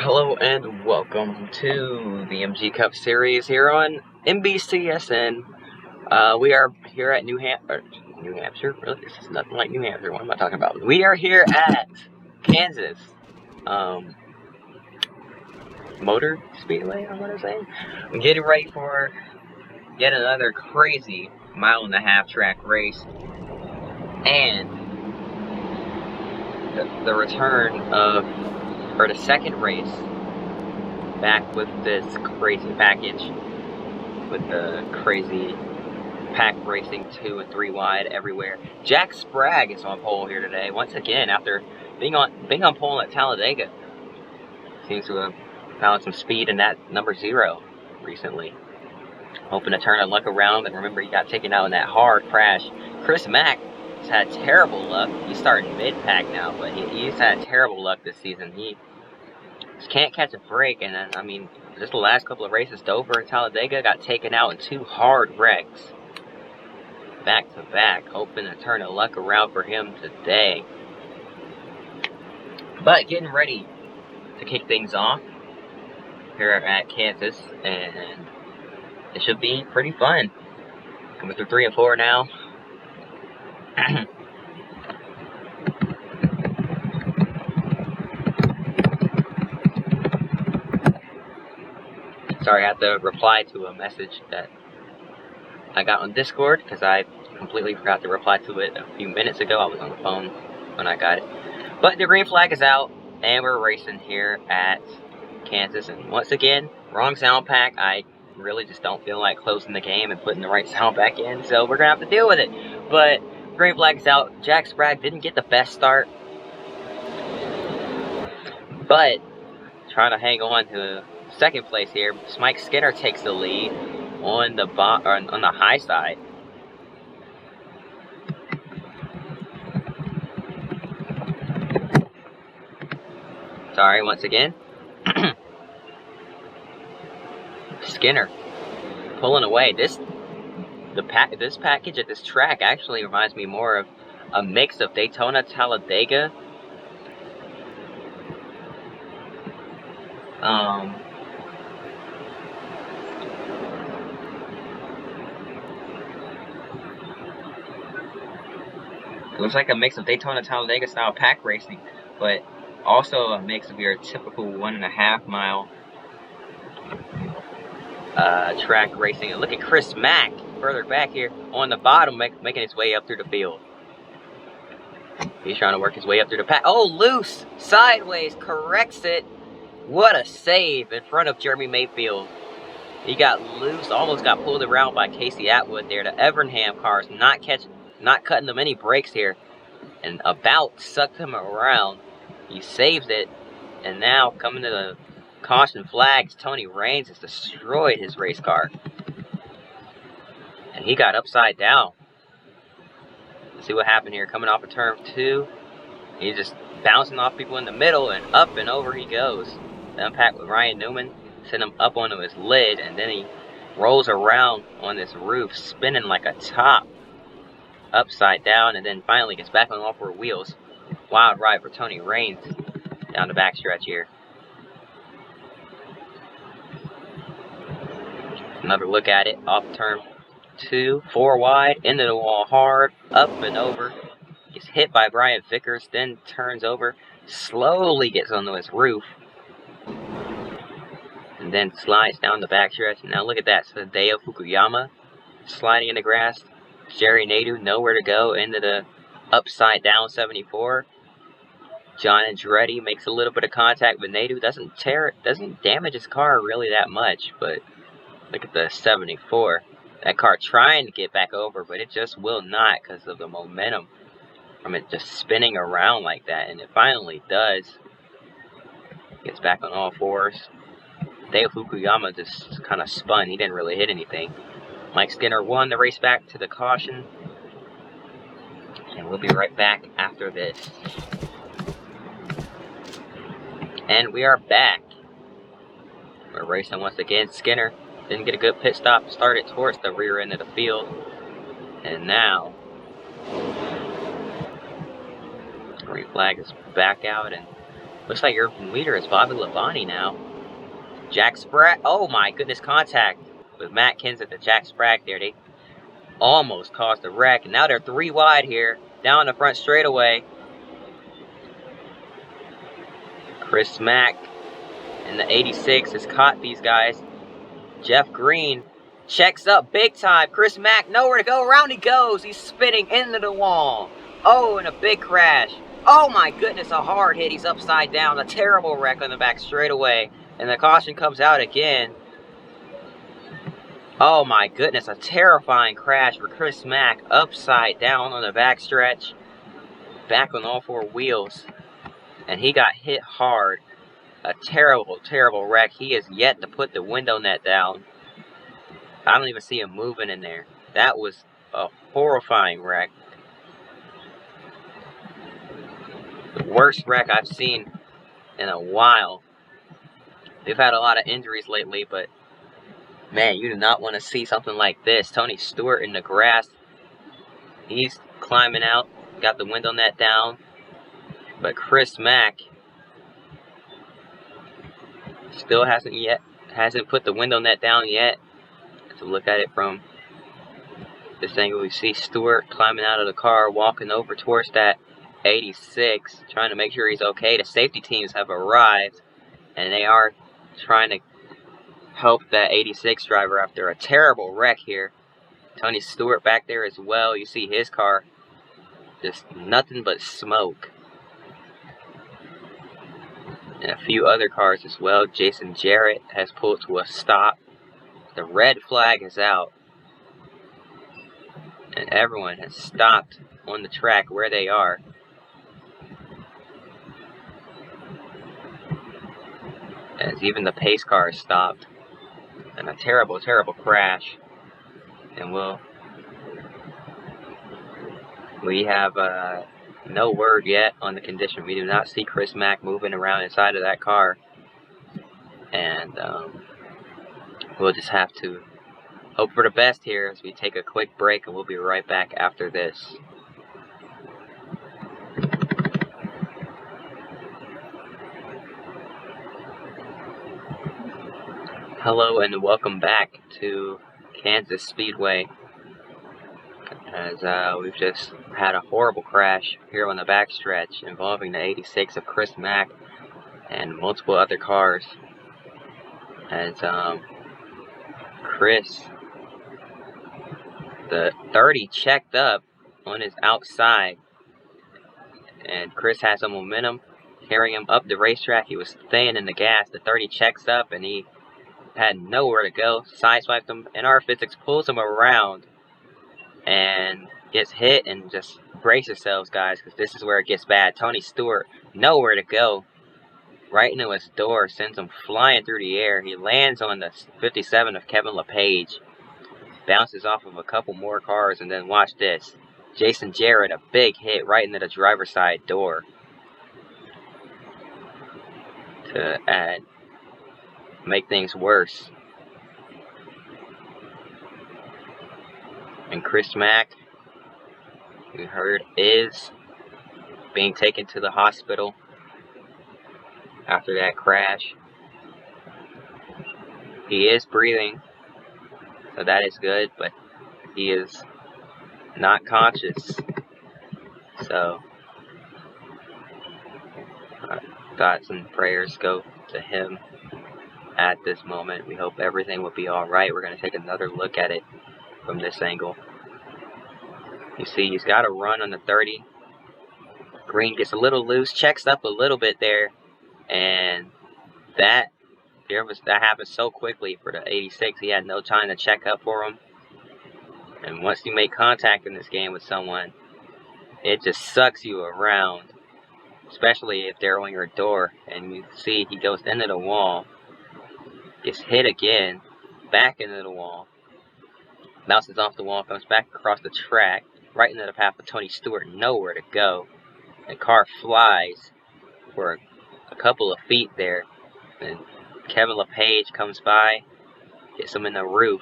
Hello and welcome to the MG Cup Series here on NBCSN. We are here at New Hampshire. Really? This is nothing like New Hampshire. What am I talking about? We are here at Kansas Motor Speedway, I want to say. I'm getting ready for yet another crazy 1.5-mile track race. And the return of, or the second race back with this crazy package, with the crazy pack racing 2 and 3 wide everywhere. Jack Sprague is on pole here today once again after being on pole at Talladega. Seems to have found some speed in that number 0 recently. Hoping to turn the luck around, and remember he got taken out in that hard crash. Chris Mack has had terrible luck. He's starting mid-pack now, but he's had terrible luck this season. He just can't catch a break, and I mean, just the last couple of races, Dover and Talladega, got taken out in 2 hard wrecks back to back. Hoping to turn the luck around for him today. But getting ready to kick things off here at Kansas, and it should be pretty fun. Coming through 3 and 4 now. Sorry, I had to reply to a message that I got on Discord because I completely forgot to reply to it a few minutes ago. I was on the phone when I got it. But the green flag is out, and we're racing here at Kansas. And once again, wrong sound pack. I really just don't feel like closing the game and putting the right sound back in, so we're going to have to deal with it. But green flag is out. Jack Sprague didn't get the best start, but trying to hang on to second place here. Mike Skinner takes the lead on the on the high side. Sorry, once again. Skinner pulling away. This package at this track actually reminds me more of a mix of Daytona Talladega. It looks like a mix of Daytona Talladega style pack racing, but also a mix of your typical 1.5-mile track racing. And look at Chris Mack further back here on the bottom, making his way up through the field. He's trying to work his way up through the pack. Oh, loose! Sideways, corrects it. What a save in front of Jeremy Mayfield. He got loose, almost got pulled around by Casey Atwood there. The Evernham cars not cutting them any brakes here, and about sucked him around. He saves it, and now coming to the caution flags, Tony Raines has destroyed his race car, and he got upside down. Let's see what happened here. Coming off of turn 2, he's just bouncing off people in the middle, and up and over he goes. The impact with Ryan Newman sent him up onto his lid, and then he rolls around on this roof, spinning like a top, upside down, and then finally gets back on all 4 wheels. Wild ride for Tony Raines down the backstretch here. Another look at it off turn 2, 4 wide, into the wall hard, up and over. Gets hit by Brian Vickers, then turns over, slowly gets onto his roof, and then slides down the backstretch. Now look at that, Sadeo Fukuyama sliding in the grass. Jerry Nadeau nowhere to go into the upside down 74. John Andretti makes a little bit of contact with Nadeau. Doesn't damage his car really that much, but look at the 74. That car trying to get back over, but it just will not because of the momentum from it just spinning around like that, and it finally does. Gets back on all 4s. Dale Fukuyama just kind of spun. He didn't really hit anything. Mike Skinner won the race back to the caution. And we'll be right back after this. And we are back. We're racing once again. Skinner didn't get a good pit stop. Started towards the rear end of the field. And now Green flag is back out, and looks like your leader is Bobby Labonte now. Jack Spratt, oh my goodness, contact with Matt Kenseth and Jack Spratt there. They almost caused a wreck, and now they're 3 wide here, down the front straightaway. Chris Mack in the 86 has caught these guys. Jeff Green checks up big time. Chris Mack, nowhere to go. Around he goes. He's spinning into the wall. Oh, and a big crash. Oh my goodness, a hard hit. He's upside down. A terrible wreck on the back straightaway. And the caution comes out again. Oh my goodness, a terrifying crash for Chris Mack. Upside down on the back stretch. Back on all 4 wheels. And he got hit hard. A terrible, terrible wreck. He is yet to put the window net down. I don't even see him moving in there. That was a horrifying wreck. The worst wreck I've seen in a while. They've had a lot of injuries lately, but man, you do not want to see something like this. Tony Stewart in the grass. He's climbing out, got the window net down. But Chris Mack still hasn't put the window net down yet. To look at it from this angle, we see Stewart climbing out of the car, walking over towards that 86, trying to make sure he's okay. The safety teams have arrived, and they are trying to help that 86 driver after a terrible wreck here. Tony Stewart back there as well. You see his car, just nothing but smoke. And a few other cars as well. Jason Jarrett has pulled to a stop. The red flag is out. And everyone has stopped on the track where they are. As even the pace car is stopped. And a terrible, terrible crash. And we have no word yet on the condition. We do not see Chris Mack moving around inside of that car. And we'll just have to hope for the best here as we take a quick break, and we'll be right back after this. Hello and welcome back to Kansas Speedway. As we've just had a horrible crash here on the backstretch involving the 86 of Chris Mack and multiple other cars. As Chris, the 30 checked up on his outside, and Chris had some momentum carrying him up the racetrack. He was staying in the gas. The 30 checks up, and he had nowhere to go. Sideswiped him, and our physics pulls him around and gets hit. And just brace yourselves, guys, because this is where it gets bad. Tony Stewart, nowhere to go. Right into his door, sends him flying through the air. He lands on the 57 of Kevin LePage. Bounces off of a couple more cars, and then watch this. Jason Jarrett, a big hit right into the driver's side door. To make things worse. And Chris Mack, we heard, is being taken to the hospital after that crash. He is breathing, so that is good, but he is not conscious. So thoughts and prayers go to him at this moment. We hope everything will be alright. We're going to take another look at it from this angle. You see, he's got a run on the 30. Green gets a little loose, checks up a little bit there, and that happened so quickly for the 86. He had no time to check up for him. And once you make contact in this game with someone, it just sucks you around, especially if they're on your door. And you see he goes into the wall, gets hit again, back into the wall, bounces off the wall, comes back across the track, right into the path of Tony Stewart, nowhere to go. The car flies for a couple of feet there, and Kevin LePage comes by, gets him in the roof.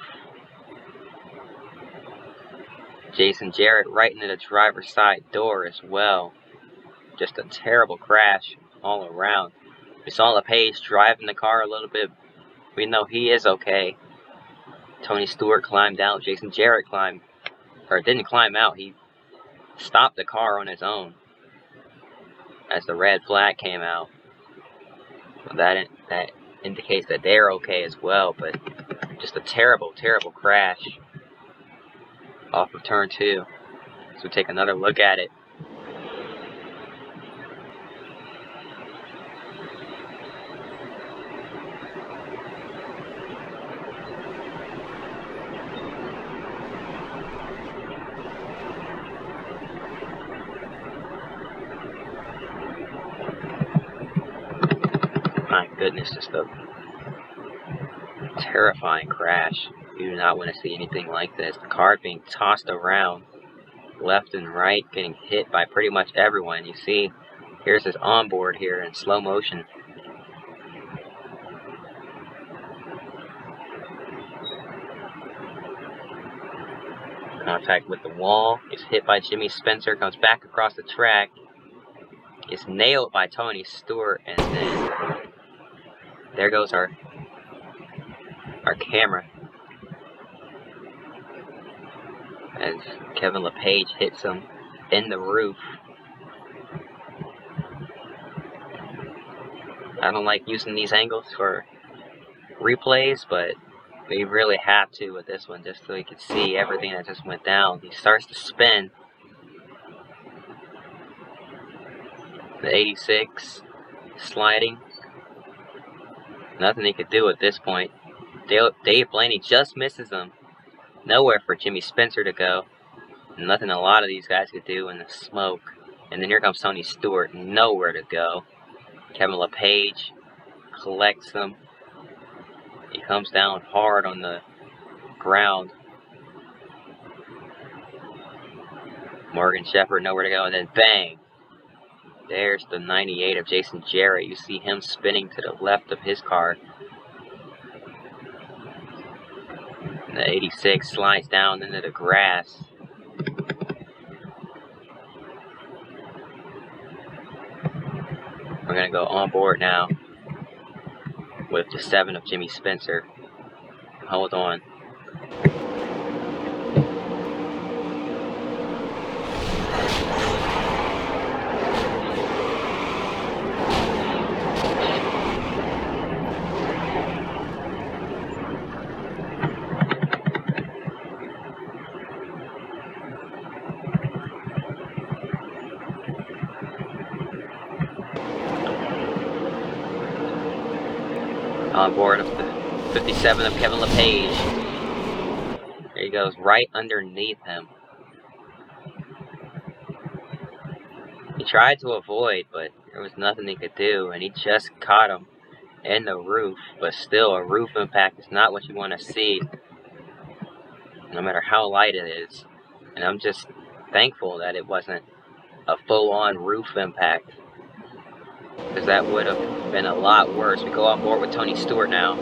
Jason Jarrett right into the driver's side door as well. Just a terrible crash all around. We saw LePage driving the car a little bit. We know he is okay. Tony Stewart climbed out. Jason Jarrett didn't climb out. He stopped the car on his own as the red flag came out. So that indicates that they're okay as well, but just a terrible, terrible crash off of turn 2. So we take another look at it. My goodness, just a terrifying crash. You do not want to see anything like this. The car being tossed around left and right, getting hit by pretty much everyone. You see, here's his onboard here in slow motion. Contact with the wall, gets hit by Jimmy Spencer, comes back across the track, gets nailed by Tony Stewart, and then there goes our camera as Kevin LePage hits him in the roof. I don't like using these angles for replays, but we really have to with this one, just so you can see everything that just went down. He starts to spin. The 86 sliding. Nothing he could do at this point. Dave Blaney just misses him. Nowhere for Jimmy Spencer to go. Nothing a lot of these guys could do in the smoke. And then here comes Tony Stewart. Nowhere to go. Kevin LePage collects them. He comes down hard on the ground. Morgan Shepherd nowhere to go. And then bang. There's the 98 of Jason Jarrett. You see him spinning to the left of his car. And the 86 slides down into the grass. We're going to go on board now with the 7 of Jimmy Spencer. Hold on. On board of the 57 of Kevin LePage. There he goes, right underneath him. He tried to avoid, but there was nothing he could do, and he just caught him in the roof. But still, a roof impact is not what you want to see, no matter how light it is. And I'm just thankful that it wasn't a full-on roof impact, because that would have been a lot worse. We go on board with Tony Stewart now.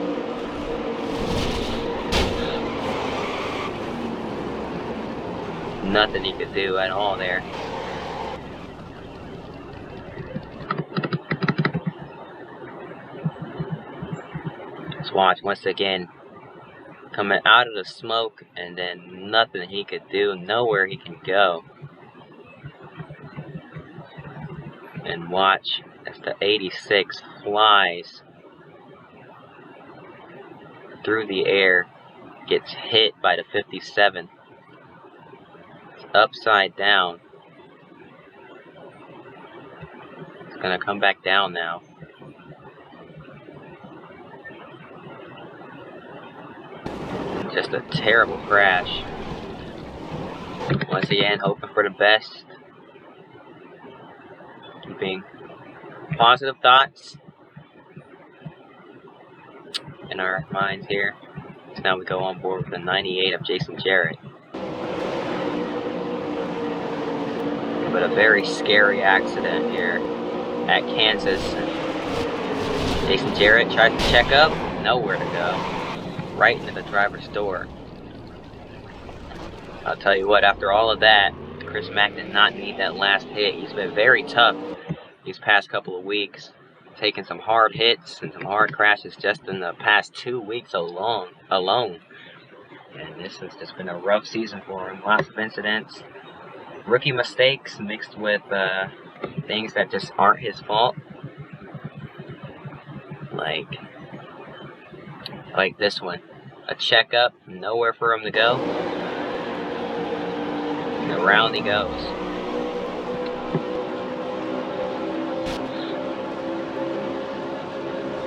Nothing he could do at all there. Let's watch once again. Coming out of the smoke, and then nothing he could do. Nowhere he can go. And watch as the 86 flies through the air, gets hit by the 57. It's upside down. It's gonna come back down now. Just a terrible crash. Once again, hoping for the best. Keeping positive thoughts in our minds here. So now we go on board with the 98 of Jason Jarrett. But a very scary accident here at Kansas. Jason Jarrett tried to check up, nowhere to go. Right into the driver's door. I'll tell you what, after all of that, Chris Mack did not need that last hit. He's been very tough these past couple of weeks, taking some hard hits and some hard crashes just in the past 2 weeks alone. And this has just been a rough season for him. Lots of incidents, rookie mistakes mixed with things that just aren't his fault. Like this one. A checkup, nowhere for him to go. And around he goes.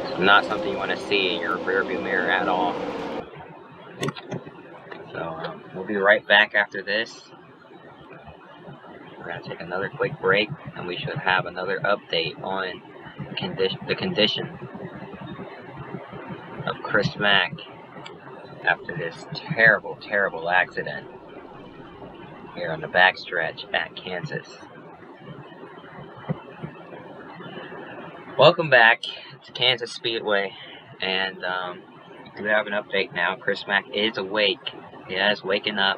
It's not something you want to see in your rearview mirror at all. So we'll be right back after this. We're going to take another quick break, and we should have another update on the condition of Chris Mack after this terrible, terrible accident here on the backstretch at Kansas. Welcome back to Kansas Speedway, and we do have an update now. Chris Mack is awake. He is waking up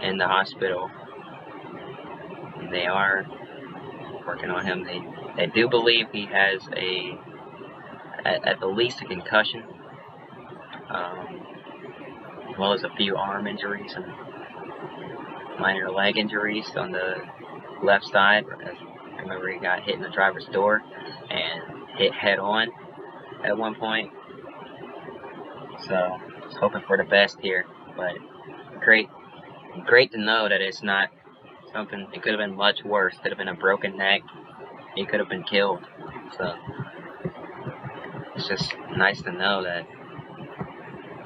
in the hospital. And they are working on him. They do believe he has at the least a concussion, as well as a few arm injuries and minor leg injuries on the left side. I remember he got hit in the driver's door and hit head on at one point. So just hoping for the best here, but great to know that it's not something. It could have been much worse. Could have been a broken neck. He could have been killed. So it's just nice to know that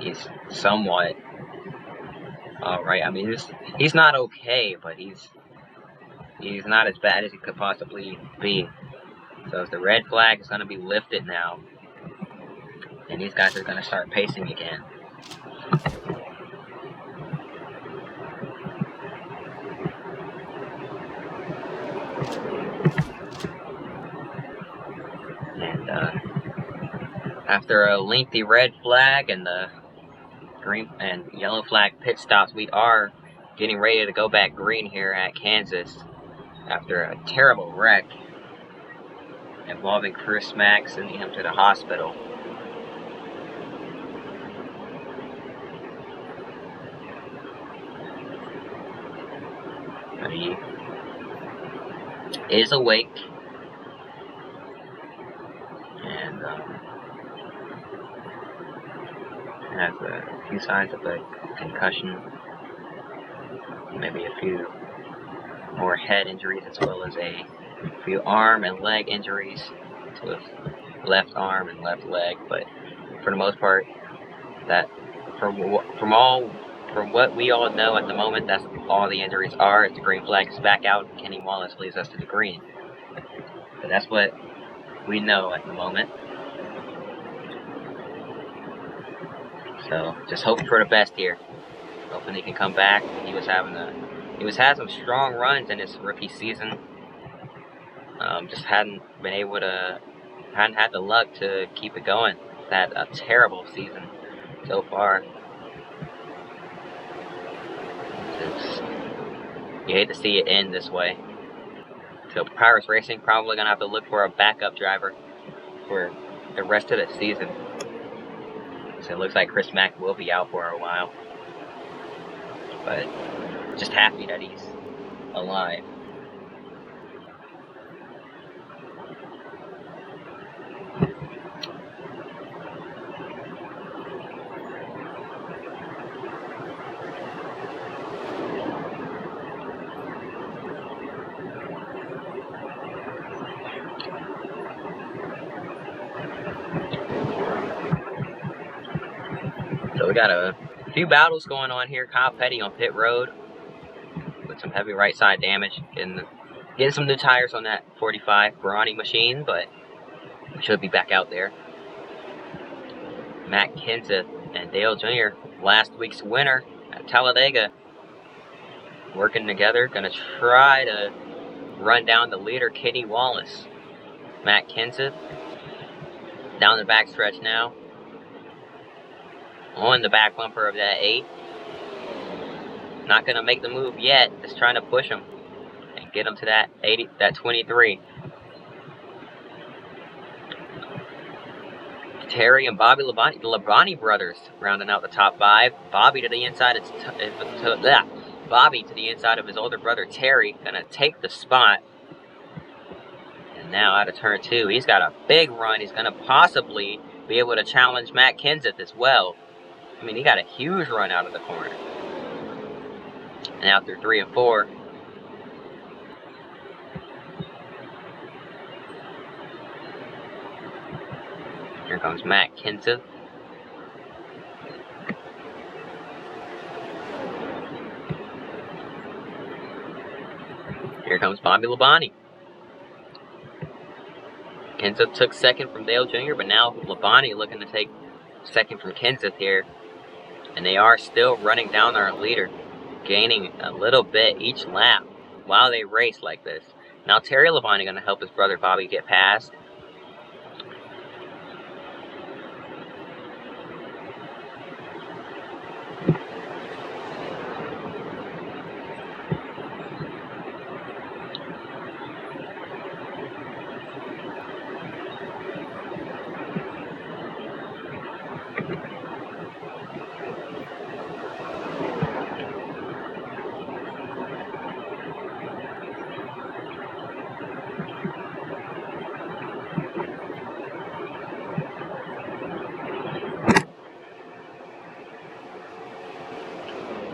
he's somewhat alright. I mean, he's not okay, but he's not as bad as he could possibly be. So the red flag is going to be lifted now, and these guys are going to start pacing again. And after a lengthy red flag and the green and yellow flag pit stops, we are getting ready to go back green here at Kansas after a terrible wreck involving Chris Mack, sending him to the hospital. He is awake and has a few signs of a concussion, maybe a few more head injuries, as well as a few arm and leg injuries to his left arm and left leg. But for the most part, that from what we all know at the moment, that's all the injuries are. If the green flag is back out, Kenny Wallace leads us to the green. But that's what we know at the moment. So just hoping for the best here. Hoping he can come back. He was having some strong runs in his rookie season. Just hadn't had the luck to keep it going. He's had a terrible season so far. You hate to see it end this way. So Papyrus Racing probably gonna have to look for a backup driver for the rest of the season. So it looks like Chris Mack will be out for a while. But just happy that he's alive. So we got a few battles going on here. Kyle Petty on pit road with some heavy right side damage. Getting some new tires on that 45 Brawny machine, but we should be back out there. Matt Kenseth and Dale Jr., last week's winner at Talladega, working together. Gonna try to run down the leader, Kenny Wallace. Matt Kenseth down the backstretch now, on the back bumper of that 8. Not going to make the move yet. Just trying to push him and get him to that 80, that 23. Terry and Bobby Labonte, the Labonte brothers, rounding out the top 5. Bobby to the inside of his older brother Terry, gonna take the spot. And now out of turn 2, he's got a big run. He's gonna possibly be able to challenge Matt Kenseth as well. I mean, he got a huge run out of the corner. And out through 3 and 4. Here comes Matt Kenseth. Here comes Bobby Labonte. Kenseth took second from Dale Jr., but now Labonte looking to take second from Kenseth here. And they are still running down our leader, gaining a little bit each lap while they race like this. Now Terry Labonte going to help his brother Bobby get past.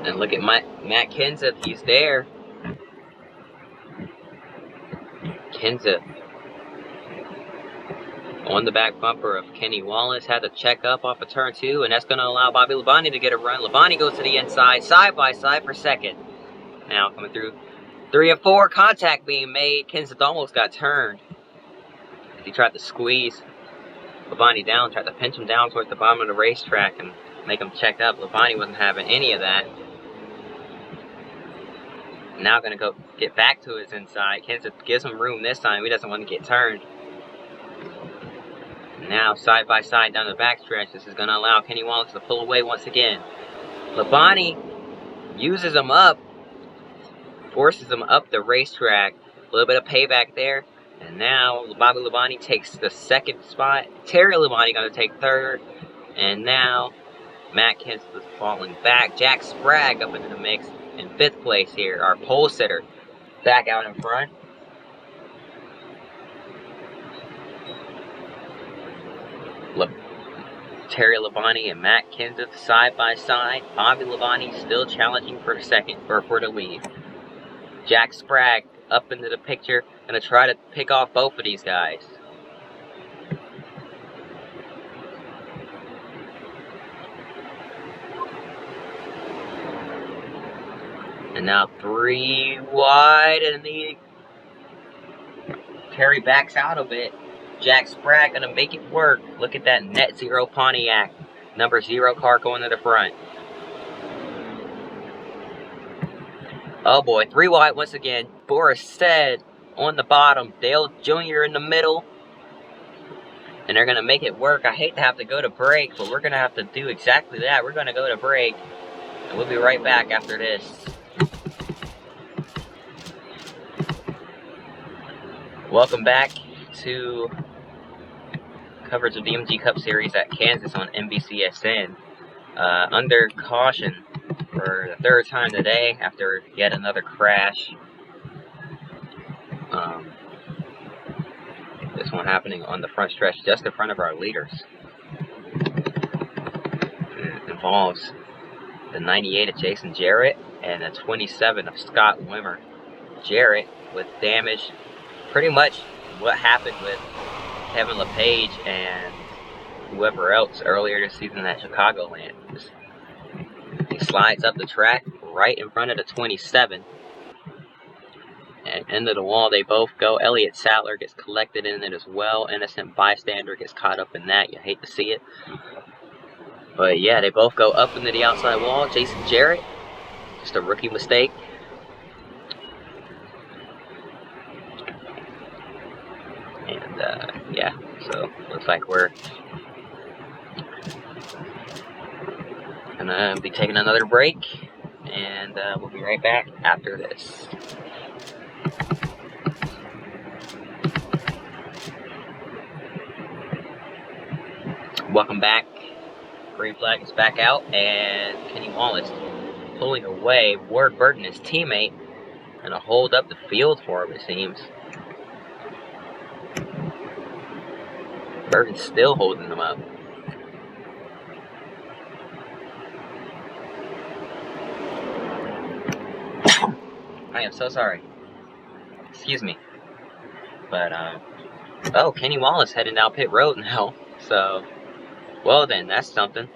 And look at Matt Kenseth, he's there. Kenseth on the back bumper of Kenny Wallace, had to check up off of turn 2, and that's going to allow Bobby Labonte to get a run. Labonte goes to the inside, side by side for second. Now coming through 3 and 4, contact being made. Kenseth almost got turned. He tried to squeeze Labonte down, tried to pinch him down towards the bottom of the racetrack and make him check up. Labonte wasn't having any of that. Now going to go get back to his inside. Kenseth gives him room this time. He doesn't want to get turned. Now side by side down the backstretch. This is going to allow Kenny Wallace to pull away once again. Labonte uses him up, forces him up the racetrack. A little bit of payback there. And now Bobby Labonte takes the second spot. Terry Labonte going to take third. And now Matt Kenseth is falling back. Jack Sprague up into the mix in 5th place here. Our pole sitter back out in front. Terry Labonte and Matt Kenseth side by side. Bobby Labonte still challenging for the second, or for the lead. Jack Sprague up into the picture, gonna try to pick off both of these guys. And now 3 wide, and Terry backs out a bit. Jack Sprague gonna make it work. Look at that net zero Pontiac. Number 0 car going to the front. Oh boy, 3 wide once again. Boris said on the bottom. Dale Jr. in the middle. And they're gonna make it work. I hate to have to go to break, but we're gonna have to do exactly that. We're gonna go to break. And we'll be right back after this. Welcome back to coverage of the MG Cup Series at Kansas on NBCSN. Under caution for the 3rd time today after yet another crash. This one happening on the front stretch just in front of our leaders. It involves the 98 of Jason Jarrett and the 27 of Scott Wimmer. Jarrett with damage. Pretty much what happened with Kevin LePage and whoever else earlier this season at Chicagoland. He slides up the track right in front of the 27. And into the wall they both go. Elliott Sadler gets collected in it as well. Innocent bystander gets caught up in that. You hate to see it. But yeah, they both go up into the outside wall. Jason Jarrett, just a rookie mistake. And yeah, so looks like we're gonna be taking another break, and we'll be right back after this. Welcome back. Green flag is back out, and Kenny Wallace pulling away. Ward Burton, his teammate, gonna hold up the field for him, it seems. Burton's still holding them up. I am so sorry. Excuse me. But, oh, Kenny Wallace heading down pit road now. So, well then, that's something.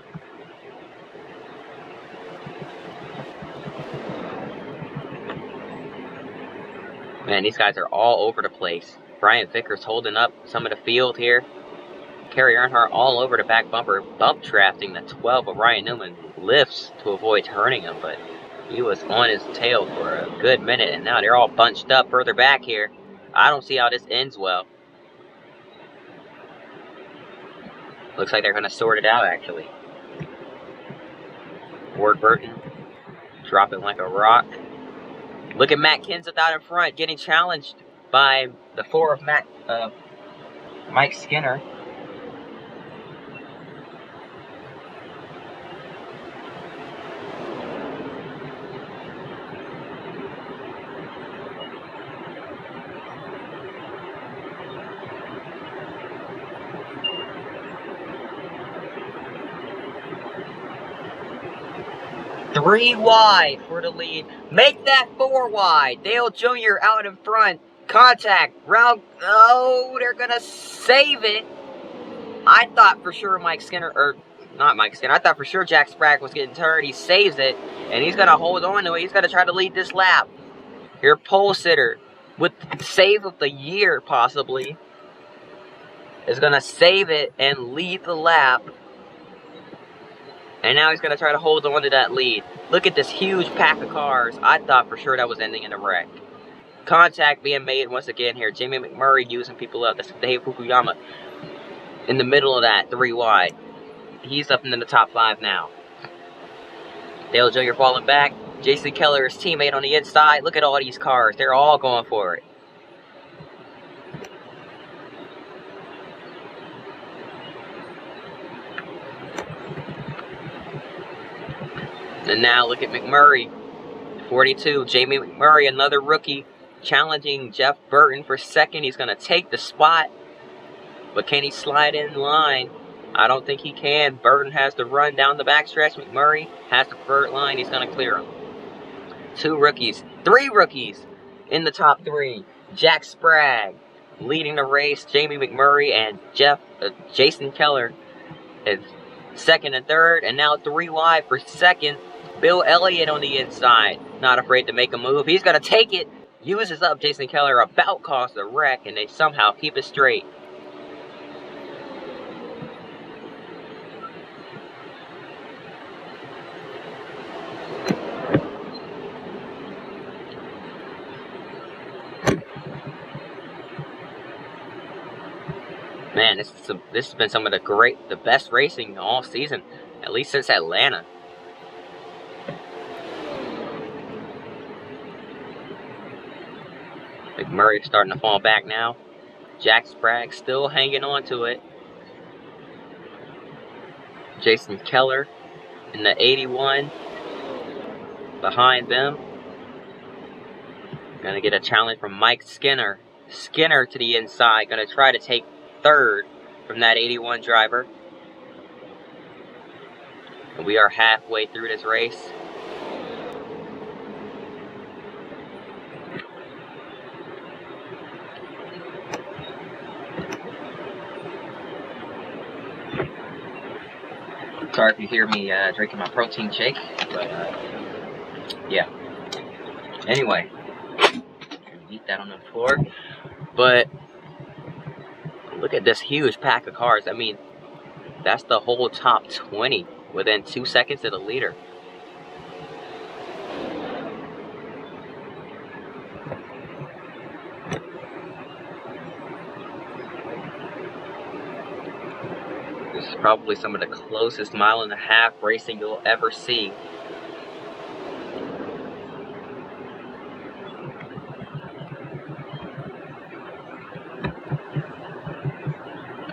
Man, these guys are all over the place. Brian Vickers holding up some of the field here. Kerry Earnhardt all over the back bumper, bump drafting the 12 of Ryan Newman. Lifts to avoid turning him, but he was on his tail for a good minute, and now they're all bunched up further back here. I don't see how this ends well. Looks like they're going to sort it out, actually. Ward Burton dropping like a rock. Look at Matt Kenseth out in front, getting challenged by the 4 of Mike Skinner. Three wide for the lead. Make that 4 wide. Dale Jr. out in front. Contact. Round. Oh, they're going to save it. I thought for sure Mike Skinner, or not Mike Skinner, I thought for sure Jack Sprague was getting turned. He saves it, and he's going to hold on to it. He's going to try to lead this lap. Here, pole sitter with save of the year, possibly, is going to save it and lead the lap. And now he's going to try to hold on to that lead. Look at this huge pack of cars. I thought for sure that was ending in a wreck. Contact being made once again here. Jamie McMurray using people up. That's Dave Fukuyama in the middle of that, 3 wide. He's up into the top 5 now. Dale Jr. falling back. Jason Keller, his teammate on the inside. Look at all these cars. They're all going for it. And now look at McMurray, 42. Jamie McMurray, another rookie, challenging Jeff Burton for second. He's going to take the spot, but can he slide in line? I don't think he can. Burton has to run down the backstretch. McMurray has the preferred line. He's going to clear him. 2 rookies, 3 rookies in the top 3. Jack Sprague leading the race. Jamie McMurray and Jason Keller is second and third, and now 3 wide for second. Bill Elliott on the inside, not afraid to make a move. He's going to take it, uses up Jason Keller, about caused a wreck, and they somehow keep it straight. Man, this has been some of the best racing all season, at least since Atlanta. McMurray starting to fall back now. Jack Sprague still hanging on to it. Jason Keller in the 81 behind them. Gonna get a challenge from Mike Skinner. Skinner to the inside, gonna try to take third from that 81 driver. And we are halfway through this race. Sorry if you hear me drinking my protein shake, but yeah. Anyway, eat that on the floor. But look at this huge pack of cars. I mean, that's the whole top 20 within 2 seconds of the leader. This is probably some of the closest 1.5 mile racing you'll ever see.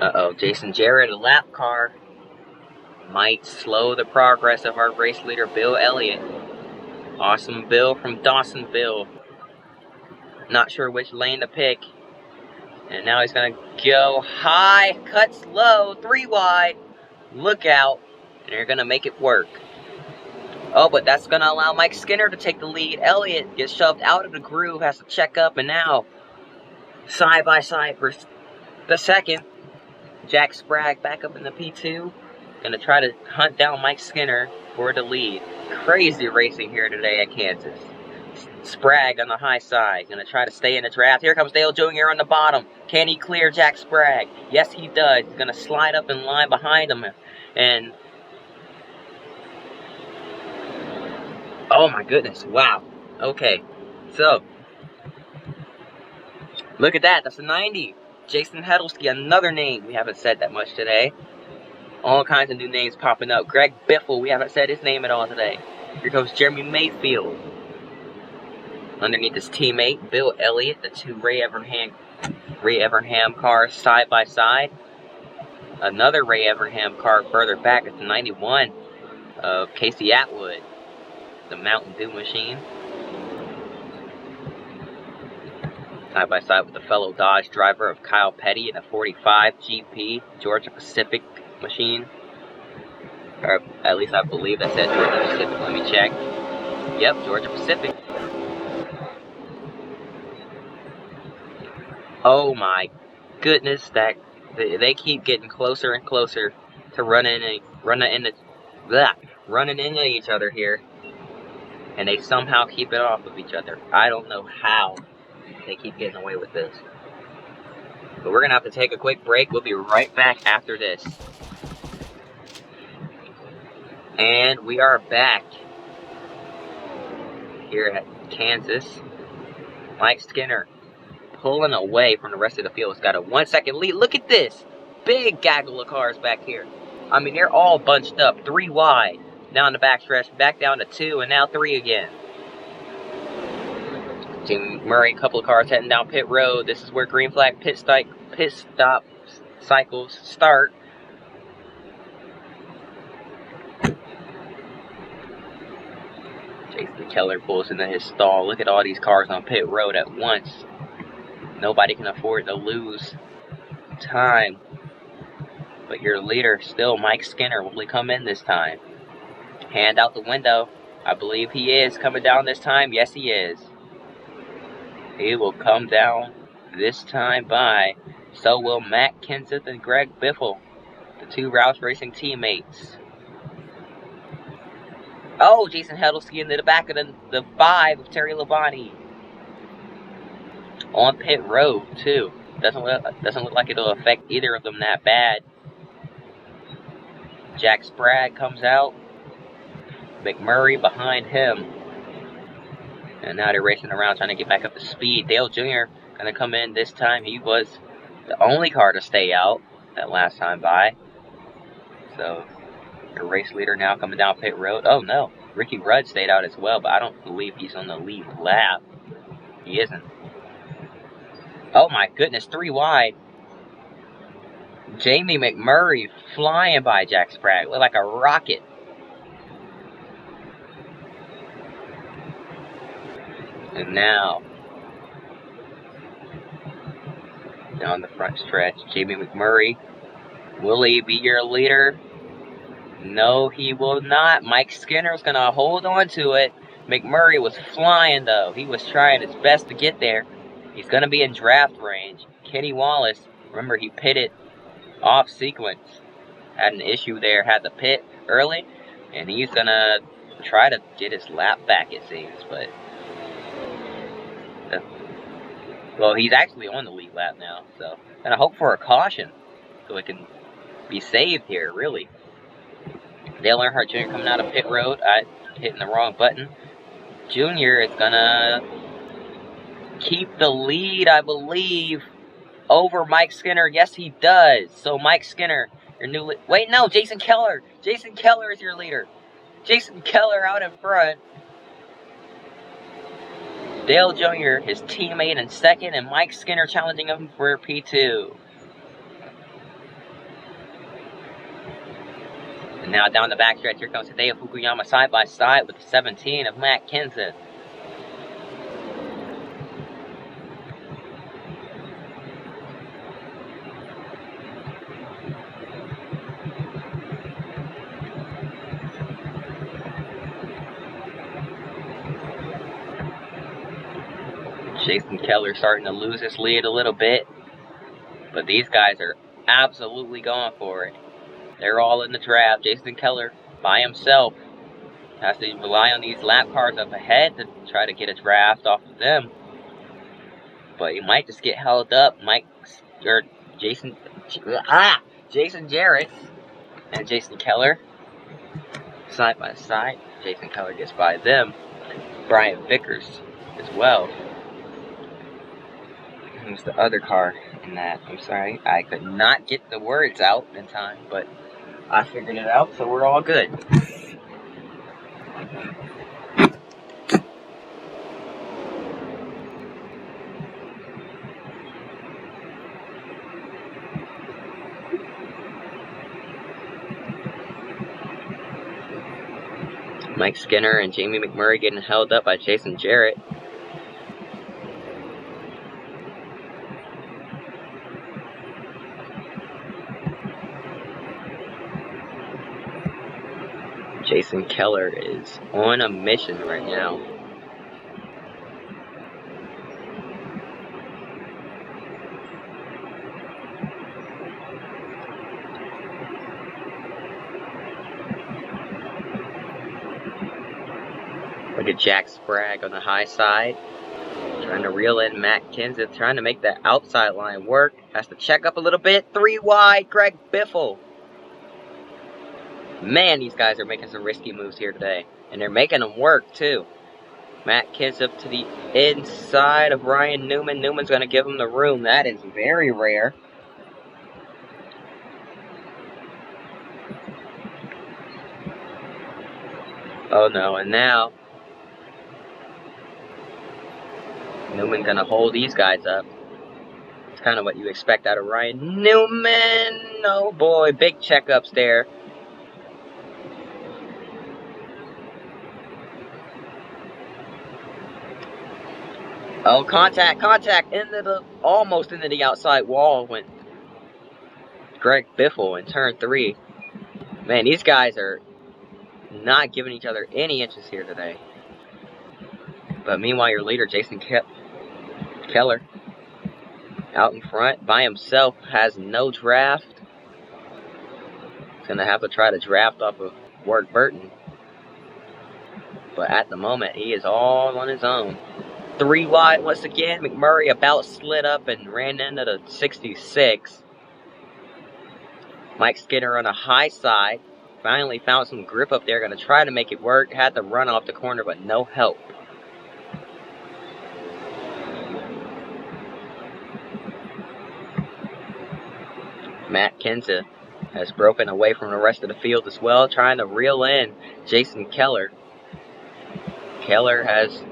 Uh-oh, Jason Jarrett, a lap car, might slow the progress of our race leader, Bill Elliott. Awesome Bill from Dawsonville. Not sure which lane to pick. And now he's going to go high, cuts low, 3 wide. Look out. And they're going to make it work. Oh, but that's going to allow Mike Skinner to take the lead. Elliott gets shoved out of the groove, has to check up, and now side by side for the second. Jack Sprague back up in the P2. Going to try to hunt down Mike Skinner for the lead. Crazy racing here today at Kansas. Sprague on the high side. Going to try to stay in the draft. Here comes Dale Jr. on the bottom. Can he clear Jack Sprague? Yes, he does. He's going to slide up in line behind him. And oh my goodness. Wow. Okay. So, look at that. That's a 90. Jason Hedelsky, another name. We haven't said that much today. All kinds of new names popping up. Greg Biffle, we haven't said his name at all today. Here comes Jeremy Mayfield. Underneath his teammate, Bill Elliott, the two Ray Evernham cars side by side. Another Ray Evernham car further back at the 91 of Casey Atwood, the Mountain Dew machine. Side by side with the fellow Dodge driver of Kyle Petty in a 45 GP Georgia Pacific machine. Or at least I believe that said Georgia Pacific. Let me check. Yep, Georgia Pacific. Oh my goodness, that they keep getting closer and closer to running into each other here, and they somehow keep it off of each other. I don't know how they keep getting away with this. But we're gonna have to take a quick break. We'll be right back after this. And we are back here at Kansas. Mike Skinner pulling away from the rest of the field. He's got a 1 second lead. Look at this. Big gaggle of cars back here. I mean, they're all bunched up. 3 wide. Down the backstretch. Back down to 2 and now 3 again. Jim Murray, a couple of cars heading down pit road. This is where green flag pit stop cycles start. Jason Keller pulls into his stall. Look at all these cars on pit road at once. Nobody can afford to lose time. But your leader, still Mike Skinner, will he come in this time? Hand out the window. I believe he is coming down this time. Yes, he is. He will come down this time by. So will Matt Kenseth and Greg Biffle, the two Roush Racing teammates. Oh, Jason Hedelsky into the back of the 5 of Terry Labonte. On pit road, too. Doesn't look like it'll affect either of them that bad. Jack Sprague comes out. McMurray behind him. And now they're racing around trying to get back up to speed. Dale Jr. going to come in this time. He was the only car to stay out that last time by. So, your race leader now coming down pit road. Oh, no. Ricky Rudd stayed out as well, but I don't believe he's on the lead lap. He isn't. Oh, my goodness. 3 wide. Jamie McMurray flying by Jack Sprague. Looked like a rocket. And now, down the front stretch, Jamie McMurray. Will he be your leader? No, he will not. Mike Skinner's going to hold on to it. McMurray was flying, though. He was trying his best to get there. He's going to be in draft range. Kenny Wallace, remember, he pitted off sequence. Had an issue there, had to pit early. And he's going to try to get his lap back, it seems. But, well, he's actually on the lead lap now. So, and I hope for a caution so it can be saved here, really. Dale Earnhardt Jr. coming out of pit road. I hitting the wrong button. Jr. is going to keep the lead, I believe, over Mike Skinner. Yes, he does. So, Mike Skinner, your new wait, no, Jason Keller. Jason Keller is your leader. Jason Keller out in front. Dale Jr., his teammate in second, and Mike Skinner challenging him for P2. Now down the backstretch, here comes Hideo Fukuyama side by side with the 17 of Matt Kenseth. Jason Keller starting to lose his lead a little bit, but these guys are absolutely going for it. They're all in the draft. Jason Keller by himself has to rely on these lap cars up ahead to try to get a draft off of them. But he might just get held up. Jason Jarrett and Jason Keller side by side. Jason Keller gets by them. Brian Vickers as well. Who's the other car in that? I'm sorry, I could not get the words out in time, but I figured it out, so we're all good. Mike Skinner and Jamie McMurray getting held up by Jason Jarrett. Jason Keller is on a mission right now. Look at Jack Sprague on the high side. Trying to reel in Matt Kenseth, trying to make that outside line work. Has to check up a little bit. 3 wide, Greg Biffle. Man, these guys are making some risky moves here today. And they're making them work, too. Matt Kenseth to the inside of Ryan Newman. Newman's going to give him the room. That is very rare. Oh, no. And now Newman going to hold these guys up. It's kind of what you expect out of Ryan Newman. Oh, boy. Big checkups there. Oh, contact, almost into the outside wall went Greg Biffle in turn 3. Man, these guys are not giving each other any inches here today. But meanwhile, your leader, Jason Keller, out in front by himself, has no draft. He's going to have to try to draft off of Ward Burton. But at the moment, he is all on his own. 3 wide once again. McMurray about slid up and ran into the 66. Mike Skinner on the high side. Finally found some grip up there. Going to try to make it work. Had to run off the corner, but no help. Matt Kenseth has broken away from the rest of the field as well, trying to reel in Jason Keller. Keller has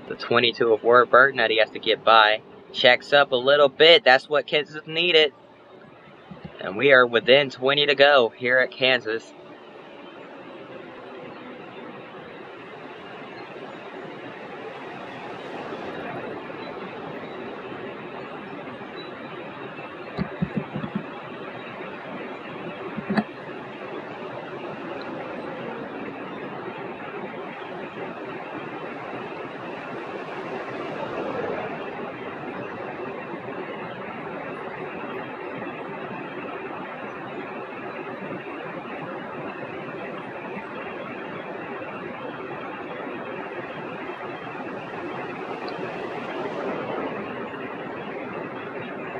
the 22 of Ward Burton that he has to get by. Checks up a little bit. That's what Kenseth needed. And we are within 20 to go here at Kansas.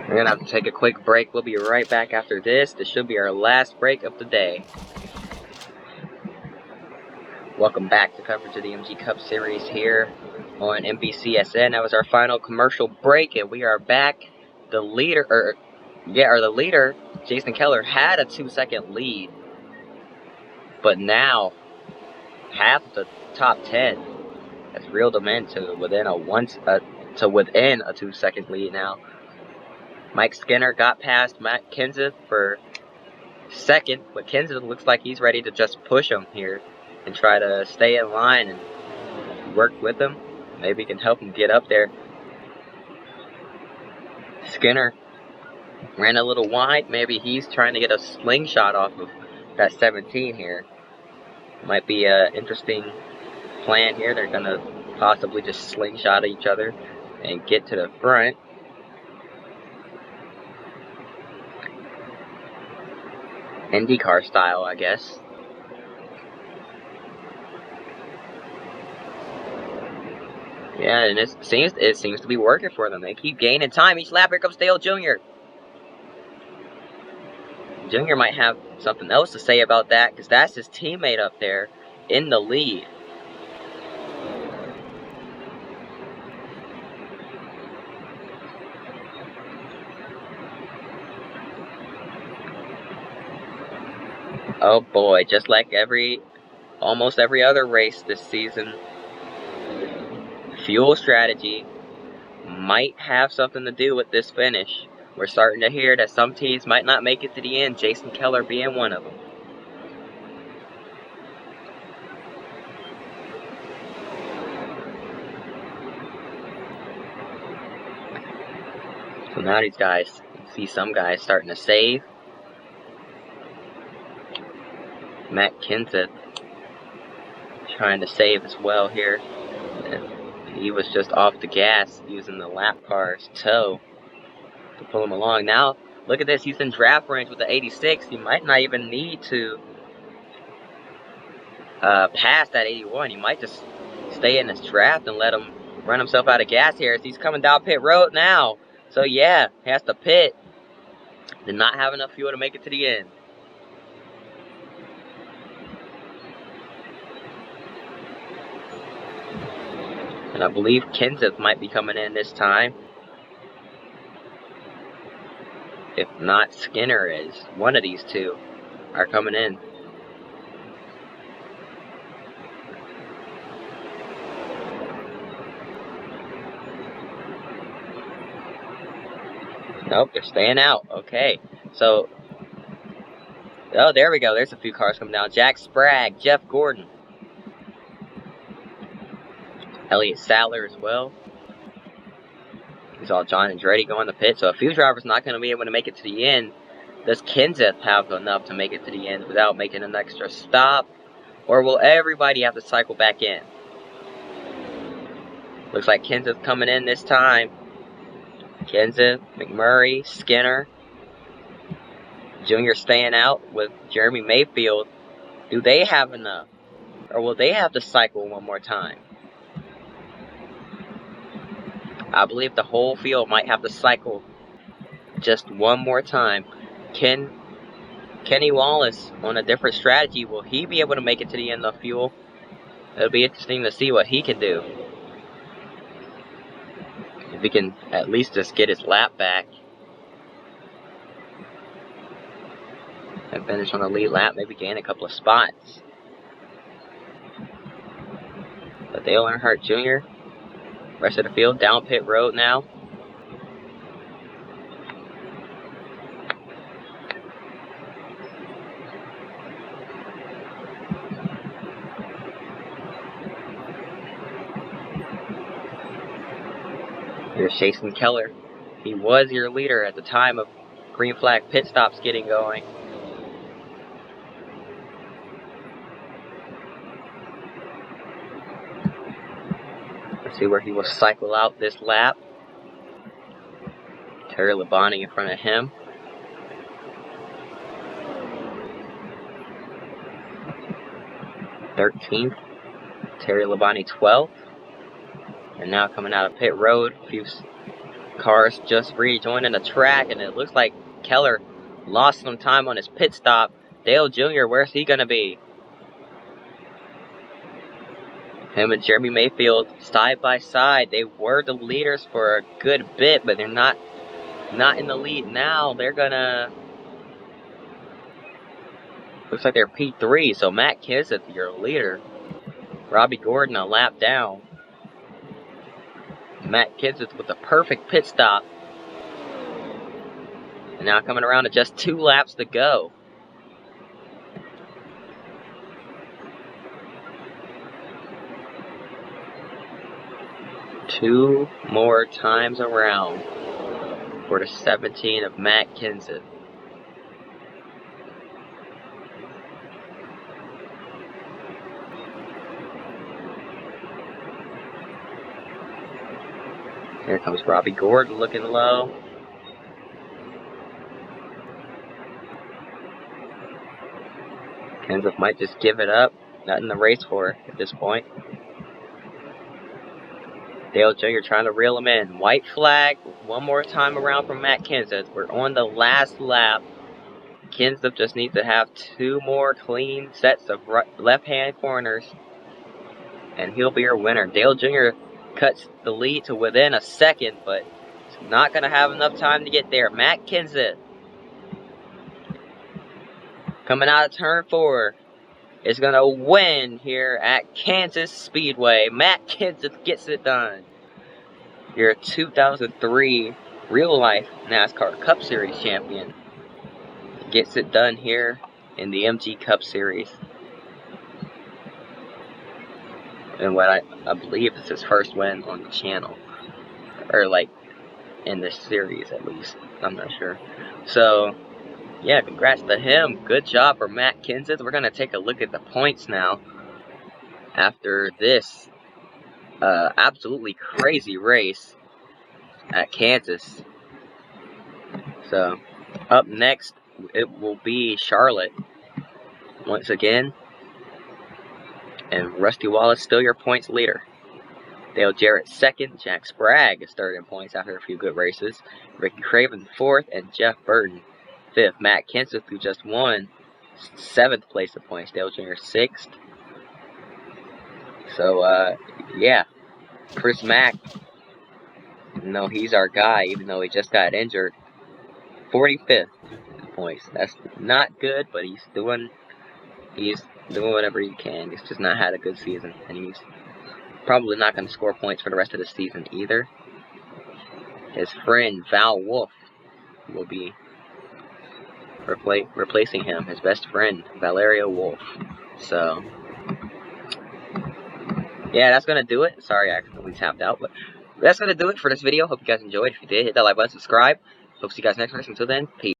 We're going to have to take a quick break. We'll be right back after this. This should be our last break of the day. Welcome back to coverage of the MG Cup Series here on NBCSN. That was our final commercial break, and we are back. The leader, Jason Keller, had a 2-second lead, but now half of the top 10 has reeled them into within a 2-second lead now. Mike Skinner got past Matt Kenseth for second, but Kenseth looks like he's ready to just push him here and try to stay in line and work with him. Maybe he can help him get up there. Skinner ran a little wide. Maybe he's trying to get a slingshot off of that 17 here. Might be an interesting plan here. They're going to possibly just slingshot each other and get to the front. IndyCar style, I guess. Yeah, and it seems to be working for them. They keep gaining time each lap. Here comes Dale Jr. Jr. might have something else to say about that, because that's his teammate up there in the lead. Oh boy, just like almost every other race this season, fuel strategy might have something to do with this finish. We're starting to hear that some teams might not make it to the end, Jason Keller being one of them. So now these guys, see some guys starting to save. Matt Kenseth trying to save as well here. He was just off the gas using the lap car's toe to pull him along. Now, look at this. He's in draft range with the 86. He might not even need to pass that 81. He might just stay in his draft and let him run himself out of gas here as he's coming down pit road now. So, yeah, he has to pit. Did not have enough fuel to make it to the end. And I believe Kenseth might be coming in this time. If not, Skinner is. One of these two are coming in. Nope, they're staying out. Okay, so... Oh, there we go. There's a few cars coming down. Jack Sprague, Jeff Gordon. Elliott Sadler as well. We saw John Andretti go in the pit, so a few drivers not going to be able to make it to the end. Does Kenseth have enough to make it to the end without making an extra stop? Or will everybody have to cycle back in? Looks like Kenseth coming in this time. Kenseth, McMurray, Skinner. Junior staying out with Jeremy Mayfield. Do they have enough? Or will they have to cycle one more time? I believe the whole field might have to cycle just one more time. Kenny Wallace on a different strategy, will he be able to make it to the end of fuel? It'll be interesting to see what he can do. If he can at least just get his lap back and finish on the lead lap, maybe gain a couple of spots. But Dale Earnhardt Jr., rest of the field, down pit road now. Here's Jason Keller. He was your leader at the time of green flag pit stops getting going. Let's see where he will cycle out this lap. Terry Labonte in front of him. '13th. Terry Labonte 12th. And now coming out of pit road, a few cars just rejoining the track, and it looks like Keller lost some time on his pit stop. Dale Jr., where's he going to be? Him and Jeremy Mayfield side by side. They were the leaders for a good bit, but they're not in the lead now. They're gonna... Looks like they're P3, so Matt Kenseth, your leader. Robbie Gordon a lap down. Matt Kenseth with a perfect pit stop. And now coming around to just 2 laps to go. 2 more times around for the 17 of Matt Kenseth. Here comes Robbie Gordon looking low. Kenseth might just give it up. Nothing to race for at this point. Dale Jr. trying to reel him in. White flag. One more time around from Matt Kenseth. We're on the last lap. Kenseth just needs to have 2 more clean sets of left-hand corners, and he'll be your winner. Dale Jr. cuts the lead to within a second, but it's not going to have enough time to get there. Matt Kenseth coming out of turn 4 is going to win here at Kansas Speedway. Matt Kenseth gets it done. Your 2003 real-life NASCAR Cup Series champion gets it done here in the MG Cup Series. And what I believe is his first win on the channel. Or like in this series at least. I'm not sure. So yeah, congrats to him. Good job for Matt Kenseth. We're gonna take a look at the points now after this absolutely crazy race at Kansas. So up next it will be Charlotte once again. And Rusty Wallace still your points leader. Dale Jarrett second, Jack Sprague is third in points after a few good races. Ricky Craven fourth, and Jeff Burton fifth. Matt Kenseth, who just won, 7th place in points. Dale Jr. 6th. So, yeah. Chris Mack, no, he's our guy, even though he just got injured. 45th in points. That's not good, but he's doing whatever he can. He's just not had a good season, and he's probably not going to score points for the rest of the season either. His friend Val Wolf will be replacing him, his best friend Valerio Wolf. So yeah, that's gonna do it. Sorry, I accidentally tapped out, but that's gonna do it for this video. Hope you guys enjoyed. If you did, hit that like button, subscribe. Hope to see you guys next time. Until then, peace.